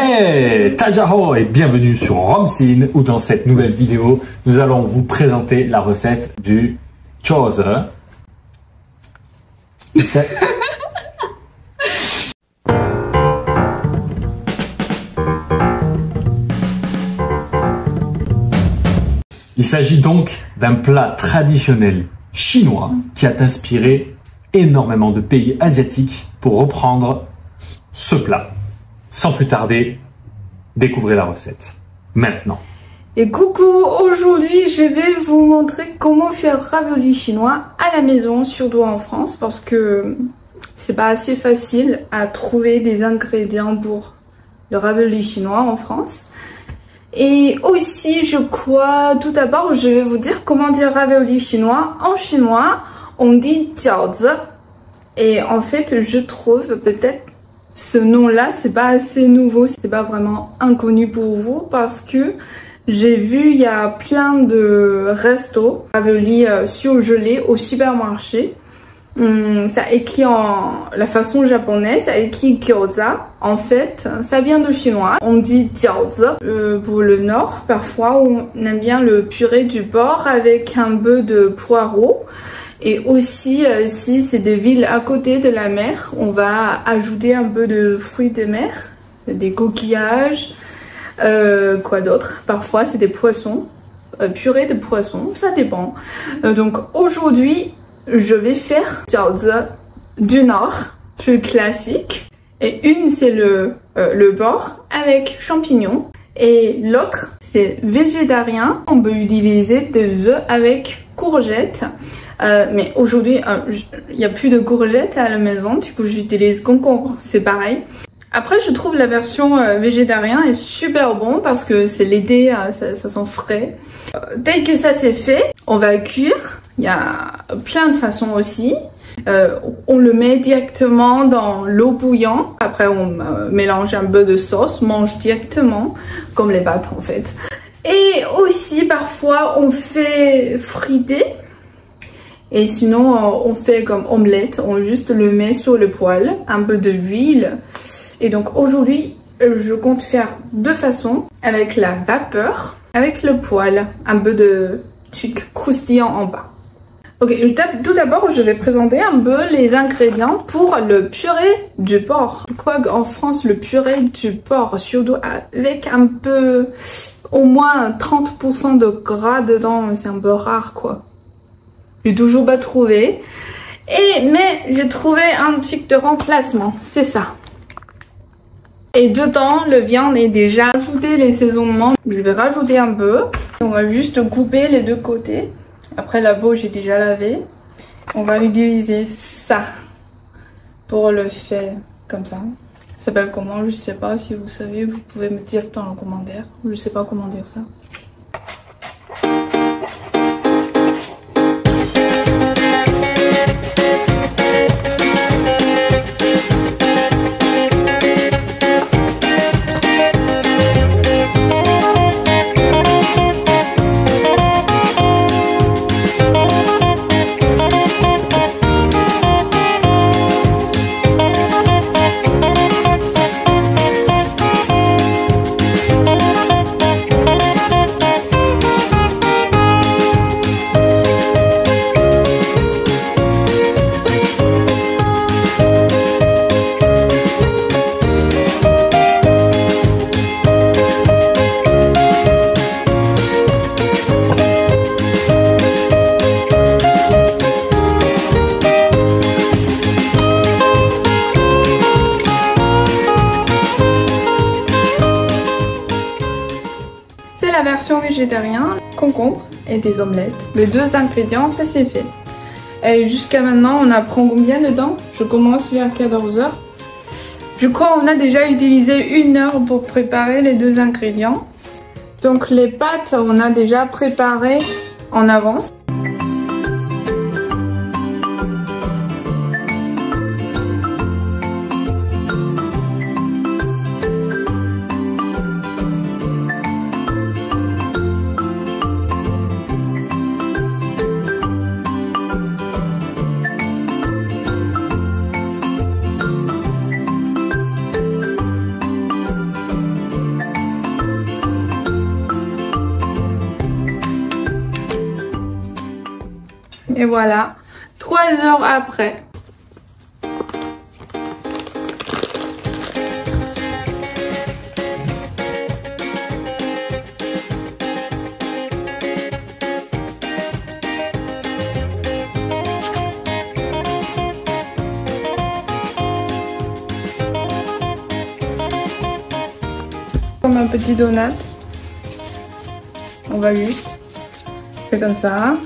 Hey, Tajaho et bienvenue sur Romsin où dans cette nouvelle vidéo, nous allons vous présenter la recette du Choze. Il s'agit donc d'un plat traditionnel chinois qui a inspiré énormément de pays asiatiques pour reprendre ce plat. Sans plus tarder, découvrez la recette maintenant. Et coucou, aujourd'hui je vais vous montrer comment faire ravioli chinois à la maison, surtout en France, parce que c'est pas assez facile à trouver des ingrédients pour le ravioli chinois en France. Et aussi, je crois, tout d'abord, je vais vous dire comment dire ravioli chinois. En chinois, on dit jiaozi. Et en fait, je trouve peut-être ce nom-là, c'est pas assez nouveau, c'est pas vraiment inconnu pour vous parce que j'ai vu il y a plein de restos ravioli surgelés au supermarché. Ça écrit en la façon japonaise, ça écrit gyoza. En fait, ça vient de chinois. On dit jiaozi pour le nord. Parfois, on aime bien le purée du porc avec un peu de poireau. Et aussi, si c'est des villes à côté de la mer, on va ajouter un peu de fruits de mer, des coquillages, quoi d'autre. Parfois, c'est des poissons, purée de poissons, ça dépend. Donc aujourd'hui, je vais faire jiaozi du nord, plus classique. Et une, c'est le porc avec champignons. Et l'autre, c'est végétarien. On peut utiliser des œufs avec courgettes. Mais aujourd'hui, il n'y a plus de courgettes à la maison, du coup j'utilise concombre, c'est pareil. Après, je trouve la version végétarien est super bon parce que c'est l'été, ça sent frais. Dès que ça c'est fait, on va cuire. Il y a plein de façons aussi. On le met directement dans l'eau bouillante. Après, on mélange un peu de sauce, mange directement, comme les pâtes en fait. Et aussi, parfois, on fait friter. Et sinon, on fait comme omelette, on juste le met sur le poêle, un peu de huile. Et donc aujourd'hui, je compte faire deux façons, avec la vapeur, avec le poêle, un peu de truc croustillant en bas. Ok, tout d'abord, je vais présenter un peu les ingrédients pour le purée du porc. Pourquoi en France, le purée du porc, surtout avec un peu, au moins 30% de gras dedans, c'est un peu rare quoi. J'ai toujours pas trouvé. Mais j'ai trouvé un truc de remplacement, c'est ça. Et dedans, le viande est déjà ajouté les saisonnements. Je vais rajouter un peu. On va juste couper les deux côtés. Après la peau, j'ai déjà lavé. On va utiliser ça pour le faire comme ça. Ça s'appelle comment? Je sais pas. Si vous savez, vous pouvez me dire dans les commentaires. Je sais pas comment dire ça. La version végétarienne, concombre et des omelettes. Les deux ingrédients, ça c'est fait. Et jusqu'à maintenant, on apprend combien dedans? Je commence vers 14 h. Je crois qu'on a déjà utilisé 1 heure pour préparer les deux ingrédients. Donc les pâtes, on a déjà préparé en avance. Et voilà, 3 heures après. Comme un petit donut. On va juste faire comme ça.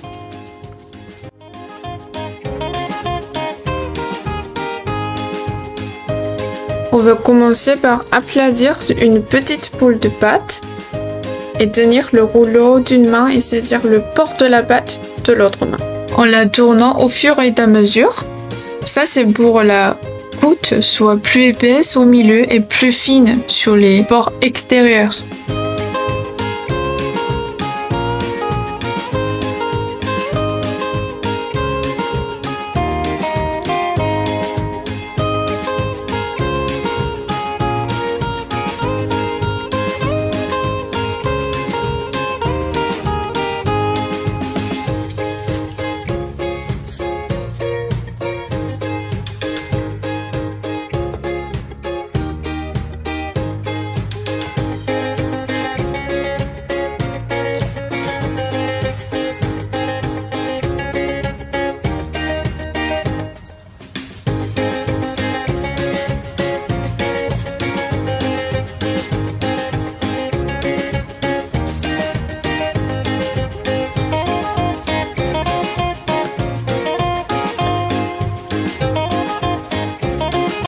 On va commencer par aplatir une petite boule de pâte et tenir le rouleau d'une main et saisir le bord de la pâte de l'autre main. En la tournant au fur et à mesure. Ça c'est pour la goutte soit plus épaisse au milieu et plus fine sur les bords extérieurs.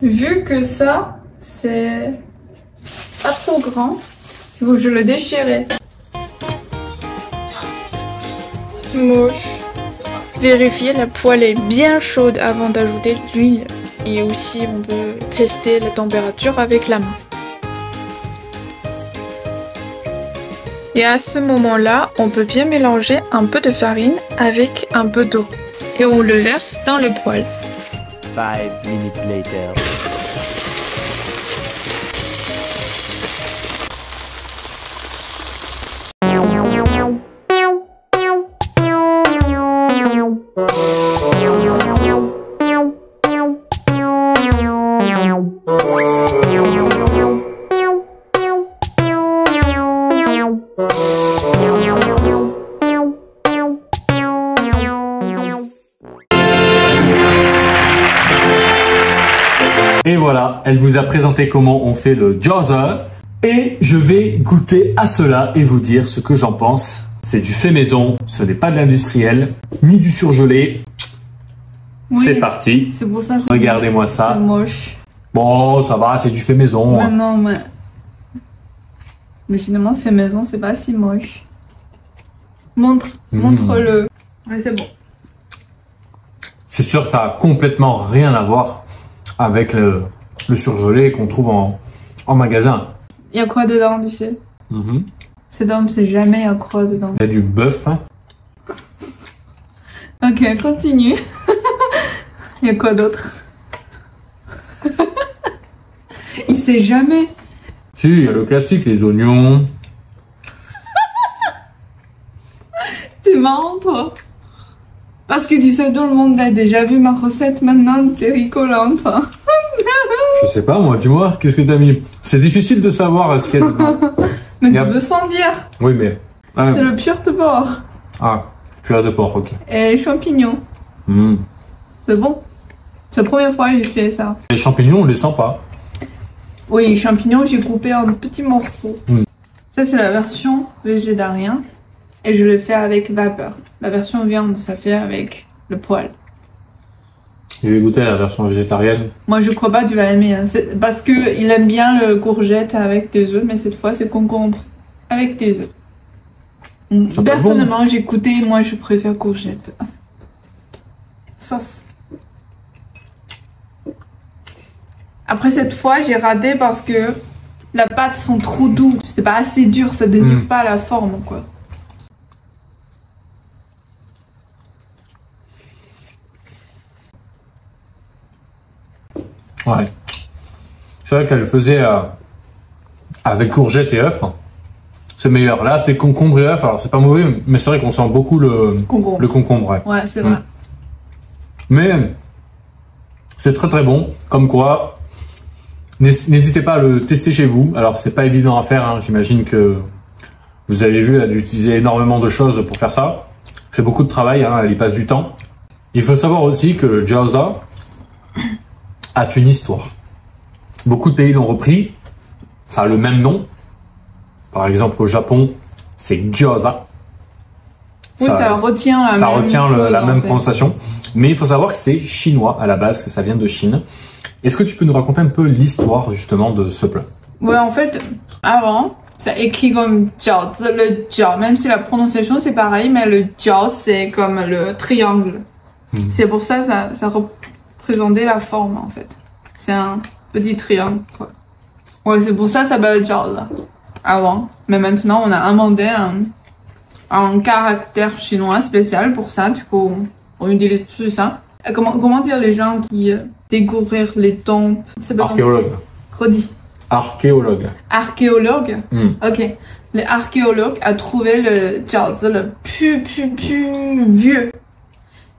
Vu que ça, c'est pas trop grand, du coup je le déchirais. Moche. Vérifier la poêle est bien chaude avant d'ajouter l'huile. Et aussi on peut tester la température avec la main. Et à ce moment-là, on peut bien mélanger un peu de farine avec un peu d'eau. Et on le verse dans le poêle. 5 minutes later. Et voilà, elle vous a présenté comment on fait le gyoza. Et je vais goûter à cela et vous dire ce que j'en pense. C'est du fait maison, ce n'est pas de l'industriel, ni du surgelé. Oui, c'est parti. C'est pour ça. Regardez-moi ça. C'est moche. Bon, ça va, c'est du fait maison. Mais non, mais finalement, fait maison, c'est pas si moche. Montre-le. Ouais, c'est bon. C'est sûr que ça a complètement rien à voir avec le surgelé qu'on trouve en magasin. Il y a quoi dedans, tu sais? C'est d'homme, c'est jamais il y a quoi dedans. Il y a du bœuf. Hein. Ok, continue. Il y a quoi d'autre? Il sait jamais. Si, il y a le classique, les oignons. T'es marrant, toi. Parce que tu sais, tout le monde a déjà vu ma recette maintenant, t'es rigolant, toi. Je sais pas, moi, dis-moi, qu'est-ce que t'as mis? C'est difficile de savoir ce qu'il y a dedans. Mais tu peux sans dire. Oui, mais... Ah. C'est le pur de porc. Ah, pur de porc, ok. Et champignons. C'est bon. C'est la première fois que j'ai fait ça. Les champignons, on les sent pas. Oui, les champignons, j'ai coupé en petits morceaux. Ça, c'est la version végétarien. Et je le fais avec vapeur. La version viande, ça fait avec le poêle. Je vais goûter la version végétarienne. Moi, je crois pas que tu vas aimer. Hein. Parce qu'il aime bien le courgette avec des œufs, mais cette fois, c'est concombre avec des œufs. Personnellement, j'ai goûté, moi, je préfère courgette. Sauce. Après, cette fois, j'ai raté parce que la pâte sont trop douces. C'était pas assez dur, ça dénure pas la forme, quoi. Ouais. C'est vrai qu'elle faisait avec courgettes et œufs. C'est meilleur. Là, c'est concombre et œufs. Alors, c'est pas mauvais, mais c'est vrai qu'on sent beaucoup le concombre. Ouais, c'est vrai. Mais c'est très très bon. Comme quoi, n'hésitez pas à le tester chez vous. Alors c'est pas évident à faire, hein. J'imagine que vous avez vu, elle a d'utiliser énormément de choses pour faire ça. C'est beaucoup de travail, hein. Elle y passe du temps. Il faut savoir aussi que le gyoza a une histoire. Beaucoup de pays l'ont repris. Ça a le même nom. Par exemple, au Japon, c'est gyoza. Oui, ça retient la même prononciation. Mais il faut savoir que c'est chinois à la base, que ça vient de Chine. Est-ce que tu peux nous raconter un peu l'histoire justement de ce plat? Ouais, en fait, avant, ça écrit comme jiao, le jiao, même si la prononciation c'est pareil, mais le jiao c'est comme le triangle. C'est pour ça ça représentait la forme en fait. C'est un petit triangle quoi. Ouais, c'est pour ça s'appelle jiao là. Avant, mais maintenant on a inventé un caractère chinois spécial pour ça. Du coup, on utilise ça. Comment dire les gens qui découvrir les tombes? Archéologue. Redis. Archéologue. Archéologue. Ok. Les archéologues a trouvé le jiaozi le plus vieux.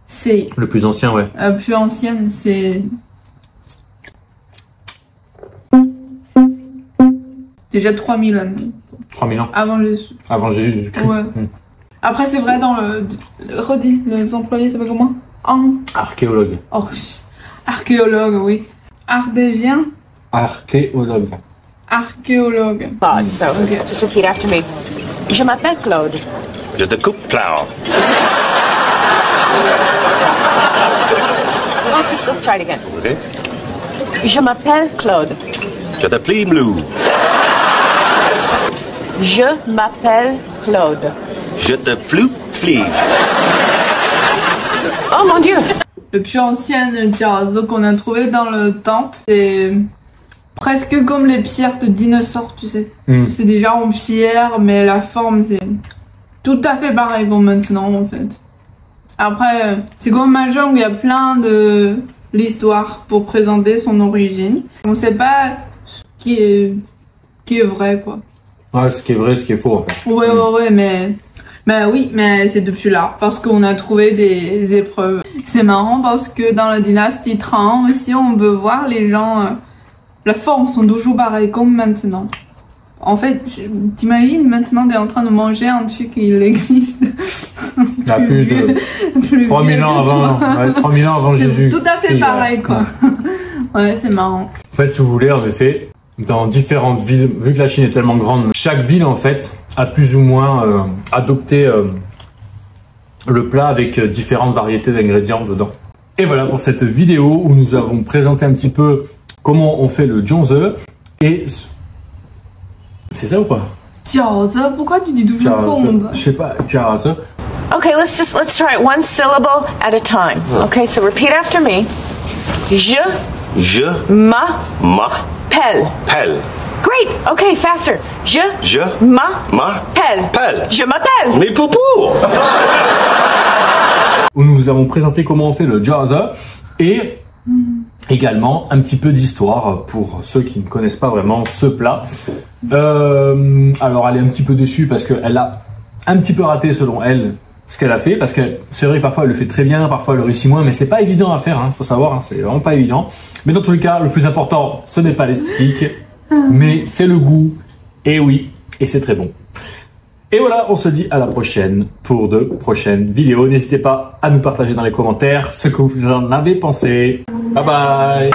C'est le plus ancien, ouais. Plus ancienne, c'est déjà 3000 ans. 3000 ans. Avant Jésus. Avant Jésus-Christ. Ouais. Après, c'est vrai, dans redis, les employés, ça s'appelle comment? Archéologue. Oh, archéologue, oui. Ardésien. Archéologue. Archéologue. God, so just repeat after me. Je m'appelle Claude. Je te coupe, Claude. Let's try it again. Okay. Je m'appelle Claude. Je t'appelle Blue. Je m'appelle Claude. Je te flee. Oh mon Dieu! Le plus ancien jiaozi qu'on a trouvé dans le temple, c'est presque comme les pierres de dinosaures, tu sais. C'est déjà en pierre, mais la forme, c'est tout à fait pareil comme maintenant, en fait. Après, c'est comme Mahjong, il y a plein de l'histoire pour présenter son origine. On sait pas ce qui est vrai, quoi. Ouais, ce qui est vrai, ce qui est faux, en fait. Ouais, mais oui, mais c'est depuis là, parce qu'on a trouvé des épreuves. C'est marrant parce que dans la dynastie Tang aussi, on peut voir les gens, la forme sont toujours pareilles comme maintenant. En fait, t'imagines maintenant t'es en train de manger un truc il existe. Il y a plus de 3000 ans avant, 3000 ans avant Jésus. C'est tout à fait pareil, quoi. Ouais, c'est marrant. En fait, si vous voulez, en effet, dans différentes villes, vu que la Chine est tellement grande, chaque ville, en fait, a plus ou moins adopté le plat avec différentes variétés d'ingrédients dedans. Et voilà pour cette vidéo où nous avons présenté un petit peu comment on fait le gyoza. Et c'est ça ou pas? Jiaozi, pourquoi tu dis toujours zong? Je sais pas, jiaozi. Okay, let's try it one syllable at a time. Okay, so repeat after me. Je m'appelle. Great. Okay, faster. Je m'appelle. Je m'appelle. Mais poupou! Où nous vous avons présenté comment on fait le gyoza et également un petit peu d'histoire pour ceux qui ne connaissent pas vraiment ce plat. Alors elle est un petit peu déçue parce qu'elle a un petit peu raté selon elle ce qu'elle a fait, parce que c'est vrai que parfois elle le fait très bien, parfois elle le réussit moins, mais c'est pas évident à faire, hein, faut savoir, hein, c'est vraiment pas évident. Mais dans tous les cas, le plus important, ce n'est pas l'esthétique, mais c'est le goût, et oui, et c'est très bon. Et voilà, on se dit à la prochaine pour de prochaines vidéos. N'hésitez pas à nous partager dans les commentaires ce que vous en avez pensé. Bye bye!